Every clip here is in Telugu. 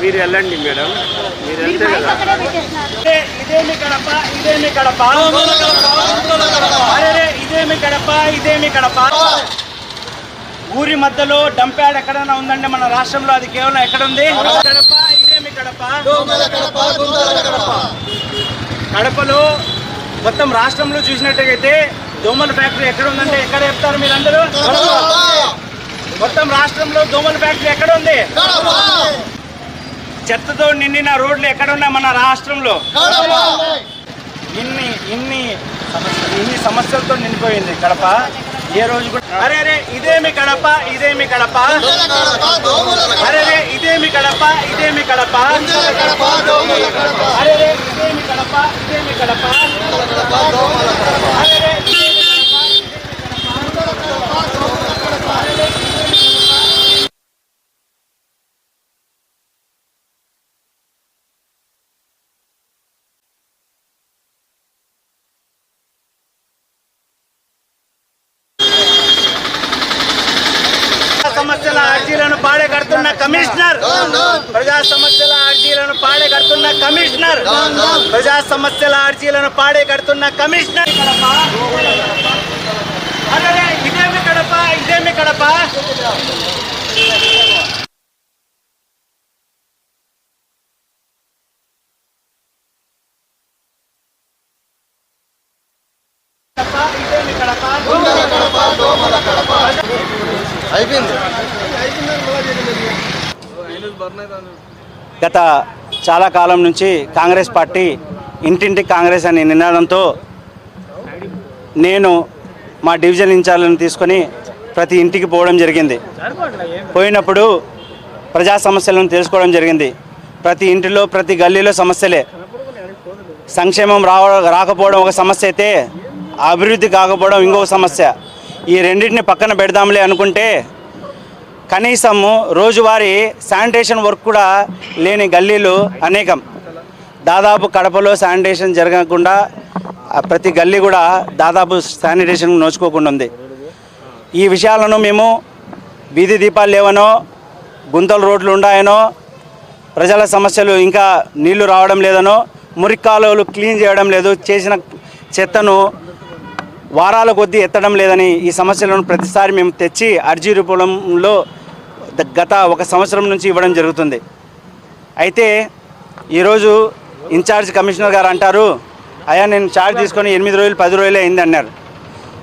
మీరు వెళ్ళండి మేడం, మీరు వెళ్తే కదా. ఇదేమి కడప, ఇదేమి కడప, అరే ఇదేమి కడప, ఇదేమి కడప. ఊరి మధ్యలో డంప్యార్డ్ ఎక్కడైనా ఉందంటే మన రాష్ట్రంలో అది కేవలం ఎక్కడ ఉంది? కడప, ఇదేమి కడప. కడపలో మొత్తం రాష్ట్రంలో చూసినట్టయితే దోమల ఫ్యాక్టరీ ఎక్కడ ఉందంటే ఎక్కడ చెప్తారు మీరందరూ? మొత్తం రాష్ట్రంలో దోమల ఫ్యాక్టరీ ఎక్కడ ఉంది? చెత్తతో నిండిన రోడ్లు ఎక్కడ ఉన్నాయి మన రాష్ట్రంలో? ఇన్ని సమస్యలతో నిండిపోయింది కడప. ఏ రోజు కూడా అరే అరే ఇదేమి కడప, ఇదేమి కడప, అరే ఇదేమి కడప, ఇదేమి కడప, అరే ఇదేమి కడప, ఇదేమి కడప, అరే సమస్యల అర్జీలను పాడగడుతున్న కమిషనర్, ప్రజా సమస్యల అర్జీలను పాడగడుతున్న కమిషనర్, ప్రజా సమస్యల అర్జీలను పాడగడుతున్న కమిషనర్. అరే ఇదేమి కడప, ఇదేమి కడప, ఇదేమి కడప. గత చాలా కాలం నుంచి కాంగ్రెస్ పార్టీ ఇంటింటి కాంగ్రెస్ అనే నినాదంతో నేను మా డివిజన్ ఇన్ఛార్జ్లను తీసుకొని ప్రతి ఇంటికి పోవడం జరిగింది. పోయినప్పుడు ప్రజా సమస్యలను తెలుసుకోవడం జరిగింది. ప్రతి ఇంటిలో ప్రతి గల్లీలో సమస్యలే. సంక్షేమం రాకపోవడం ఒక సమస్య అయితే అభివృద్ధి కాకపోవడం ఇంకొక సమస్య. ఈ రెండింటిని పక్కన పెడదాంలే అనుకుంటే కనీసము రోజువారీ శానిటేషన్ వర్క్ కూడా లేని గల్లీలు అనేకం. దాదాపు కడపలో శానిటేషన్ జరగకుండా ప్రతి గల్లీ కూడా దాదాపు శానిటేషన్ నోచుకోకుండా ఉంది. ఈ విషయాలను మేము వీధి దీపాలు లేవనో, గుంతల రోడ్లు ఉన్నాయనో, ప్రజల సమస్యలు ఇంకా నీళ్లు రావడం లేదనో, మురికి కాలువలు క్లీన్ చేయడం లేదు, చేసిన చెత్తను వారాల కొద్దీ ఎత్తడం లేదని ఈ సమస్యలను ప్రతిసారి మేము తెచ్చి అర్జీ రూపంలో గత 1 సంవత్సరం నుంచి ఇవ్వడం జరుగుతుంది. అయితే ఈరోజు ఇన్ఛార్జ్ కమిషనర్ గారు అంటారు, అయ్యా నేను ఛార్జ్ తీసుకొని 8 రోజులు 10 రోజులే అయింది అన్నారు.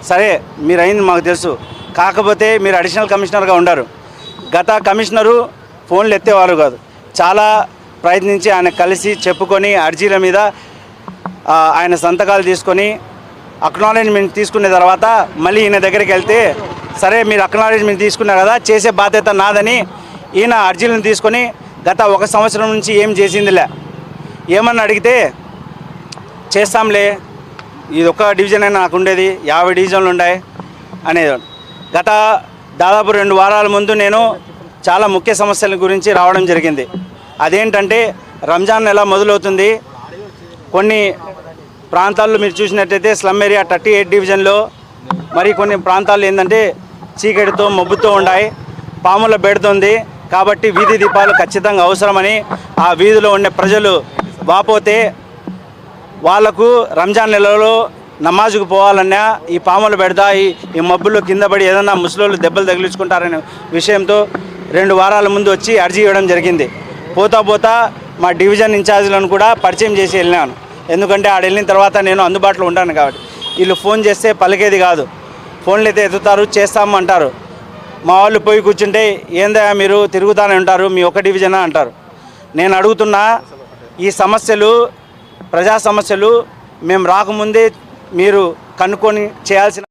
సరే మీరు అయింది మాకు తెలుసు, కాకపోతే మీరు అడిషనల్ కమిషనర్గా ఉండరు. గత కమిషనరు ఫోన్లు ఎత్తేవారు కాదు. చాలా ప్రయత్నించి ఆయన కలిసి చెప్పుకొని అర్జీల మీద ఆయన సంతకాలు తీసుకొని అక్నాలెడ్జ్మెంట్ తీసుకున్న తర్వాత మళ్ళీ ఈయన దగ్గరికి వెళ్తే, సరే మీరు అక్నాలెడ్జ్మెంట్ తీసుకున్నారు కదా, చేసే బాధ్యత నాదని ఈయన అర్జీలను తీసుకొని గత 1 సంవత్సరం నుంచి ఏం చేసిందిలే. ఏమన్నా అడిగితే చేస్తాంలే, ఇది ఒక్క డివిజన్ అయినా నాకు ఉండేది, 50 డివిజన్లు ఉన్నాయి అనేది. గత దాదాపు 2 వారాల ముందు నేను చాలా ముఖ్య సమస్యల గురించి రావడం జరిగింది. అదేంటంటే రంజాన్ నెల మొదలవుతుంది. కొన్ని ప్రాంతాల్లో మీరు చూసినట్టయితే స్లమ్ ఏరియా 38 డివిజన్లో మరి కొన్ని ప్రాంతాలు ఏంటంటే చీకటితో మబ్బుతో ఉన్నాయి, పాముల బెడుతుంది. కాబట్టి వీధి దీపాలు ఖచ్చితంగా అవసరమని ఆ వీధిలో ఉండే ప్రజలు వాపోతే వాళ్లకు రంజాన్ నెలలో నమాజుకు పోవాలన్నా ఈ పాముల బెడద ఈ మబ్బుల్లో కింద పడి ఏదన్నా ముసలోళ్ళు దెబ్బలు తగిలించుకుంటారనే విషయంతో 2 వారాల ముందు వచ్చి అర్జీ ఇవ్వడం జరిగింది. పోతా మా డివిజన్ ఇన్ఛార్జీలను కూడా పరిచయం చేసి వెళ్ళినాను. ఎందుకంటే ఆడ వెళ్ళిన తర్వాత నేను అందుబాటులో ఉంటాను కాబట్టి. వీళ్ళు ఫోన్ చేస్తే పలికేది కాదు, ఫోన్లు అయితే ఎత్తుతారు, చేస్తాము అంటారు. మా వాళ్ళు పోయి కూర్చుంటే ఏందా మీరు తిరుగుతానే ఉంటారు, మీ ఒక డివిజనా అంటారు. నేను అడుగుతున్నా, ఈ సమస్యలు ప్రజా సమస్యలు మేము రాకముందే మీరు కనుక్కొని చేయాల్సిన